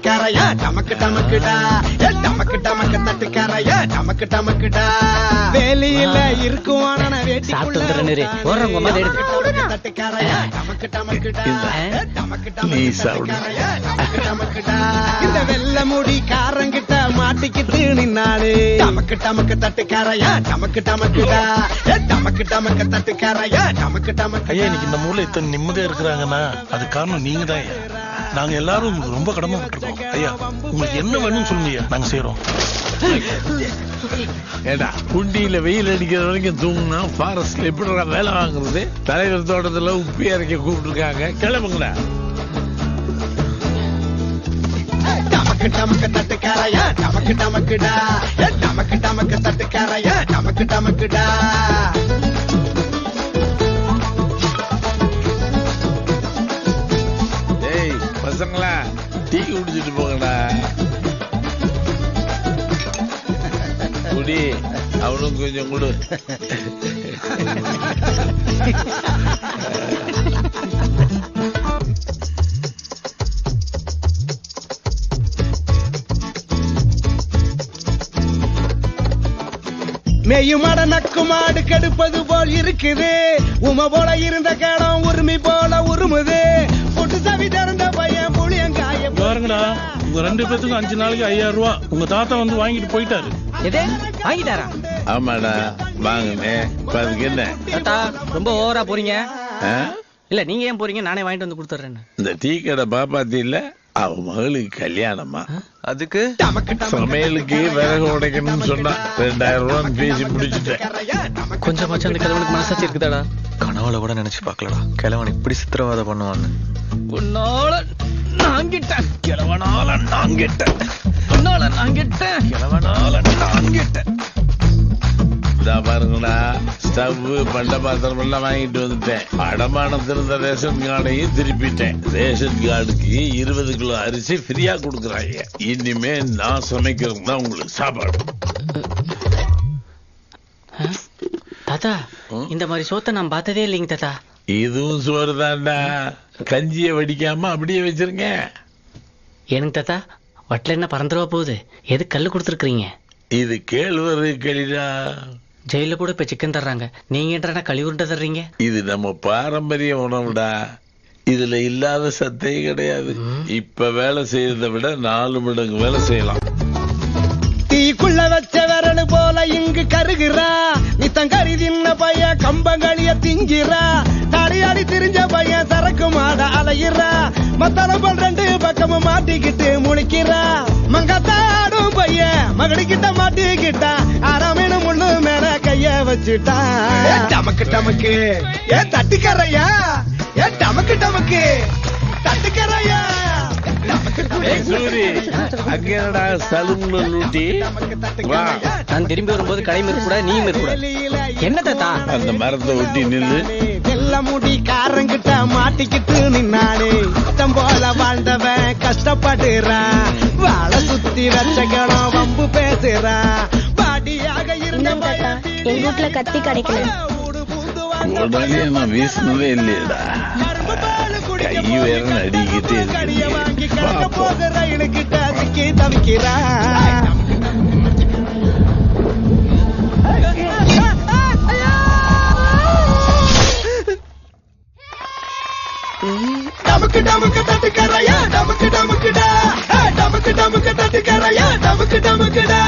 தட்டுக்காரையா டமக்கு டமக்குடா டமக்கு டமக்கு தட்டுக்காரையா டமக்கு டமக்குடா வேலியில இருக்குவான தட்டுக்காரையா டமக்கு டமக்குடா டமக்கு டமக்குடா இந்த வெள்ள முடி காரங்கிட்ட மாட்டிக்கிட்டு நின்னாலே டமக்கு டமக்கு தட்டுக்காரையா டமக்கு டமக்குடா டமக்கு டமக்கு தட்டுக்காரையா டமக்கு டமக்கு. ஐயா இன்னைக்கு இந்த ஊர்ல இத்தனை நிம்மதியா இருக்கிறாங்கன்னா அது காரணம் நீங்க தான் ஐயா. நாங்க எல்லாரும் உங்களுக்கு ரொம்ப கடமைப்பட்டிருக்கோம் ஐயா. உங்களுக்கு என்ன வேணும்னு சொல்லுங்க நாங்க செய்யறோம். ஏடா குண்டியில வெயில் அடிக்கிற வரைக்கும் தூங்குனா ஃபாரஸ்ட்ல எப்படி வேலை வாங்குறது? தலைவர் தோட்டத்துல உப்பி இறக்க கூப்பிட்டு இருக்காங்க, கிளம்புங்களா? டமக்கு டமக்கு தட்டுக்காரையா டமக்கு டமக்குடா டமக்கு டமக்கு தட்டுக்காரையா டமக்கு டமக்குடா. ஏய் பசங்களா, டீ குடிச்சிட்டு போங்கடா. குடி, அவனும் கொஞ்சம் கொடு. மேயுமாட நக்கு மாடு கெடுப்பது போல் இருக்குது, உம போல இருந்த கேடம் உரிமை போல உருமுது. பொட்டு சவி திறந்த பையன் புளியங்காய பாருங்கடா, உங்க 2 பேத்துக்கும் 5 நாளைக்கு 5000 ரூபாய் உங்க தாத்தா வந்து வாங்கிட்டு போயிட்டாரு. வாங்கிட்டாரா? ஆமாடா வாங்கினேன். அதுக்கு என்ன தாத்தா ரொம்ப ஓவரா போறீங்க? இல்ல நீங்க ஏன் போறீங்க, நானே வாங்கிட்டு வந்து கொடுத்துறேன். இந்த டீ கடை பாப்பாத்தி இல்ல, அவ மகளுக்கு கல்யாணமா, அதுக்கு சமையலுக்கு விறகு உடைக்கணும்னு சொன்னா 2000 ரூபான்னு பேசி முடிச்சுட்டேன். கொஞ்சமாச்சும் அந்த கிழவனுக்கு மனசாட்சி இருக்குதாடா? கனவுல கூட நினைச்சு பாக்கலடா கிழவன் இப்படி சித்திரவாத பண்ணுவான்னு. உன்னால நான் கிட்டேன், கிழவனால நான் கிட்டேன், உன்னால நான் கிட்டேன், கிழவனால நான் கிட்டேன். பாருங்கடா, ஸ்டவ் பண்ட பாத்திரம் எல்லாம் வாங்கிட்டு வந்துட்டேன். அடமானத்தில் இருந்த ரேஷன் கார்டையும் திருப்பிட்டேன். ரேஷன் கார்டுக்கு 20 கிலோ அரிசி ஃப்ரீயா கொடுக்குறாங்க. இனிமே நான் சமைக்கிறது தான் உங்களுக்கு சாப்பாடு. தாத்தா இந்த மாதிரி சோத்தை நான் பார்த்ததே இல்லைங்க தாத்தா. இதுவும் சோறு தான்டா, கஞ்சியை வடிக்காம அப்படியே வச்சிருங்க. எனக்கு தாத்தா வட்டில என்ன பறந்துருவா போகுது? எது கல்லு கொடுத்துருக்கீங்க? இது கேழ்வரகு களிடா. ஜெயில கூட இப்ப சிக்கன் தர்றாங்க, நீங்க என்ன கழிவுருண்டை தர்றீங்க? இது நம்ம பாரம்பரிய உணவுடா, இதுல இல்லாத சத்தே கிடையாது. இப்ப வேலை செய்யறதை விட 4 மடங்கு வேலை செய்யலாம். தீக்குள்ள வச்ச விரல் போல இங்கு கருகிறா, நீ தங்கறி தின்ன பையன் கம்பங்களிய திங்கிறா, தடையாடி திரிஞ்ச பையன் சரக்கு மாட அலையிறா, மத்தளம் 2 பக்கமும் மாட்டிக்கிட்டு முழிக்கிறா, மங்கத்தாடும் பையன் மகடிக்கிட்ட மாட்டிக்கிட்டா, அறமீனு முள்ளு மேல கைய வச்சுட்டா. டமக்கு டமக்கு ஏ தட்டுக்கரையா, ஏ டமக்கு டமக்கு தட்டுக்கரையா. நான் திரும்பி வரும்போது கடையும் இருக்கூட நீயும் இருக்கூட. என்ன தாத்தா அந்த மரத்தை ஒட்டி நில்லு. வெள்ள முடி காரங்கிட்ட மாட்டிக்கிட்டு நின்னானே, இஷ்டம் போல வாழ்ந்தவன் கஷ்டப்படுறான், வாழ சுத்தி வச்ச கணம் வம்பு பேசுறான், பாடியாக இருந்த எங்க வீட்டுல கத்தி கிடைக்கல, உடனே நான் வீசினதே இல்லையடா, கை வேற அடிக்கிட்டே போகிற இழுக்கிட்ட சிக்கி தவிக்கிறா. டமக்கு டமக்கு தட்டுக்கரையா டமக்கு டமக்குடா, டமக்கு டமக்கு தட்டுக்கரையா டமக்கு டமக்குடா.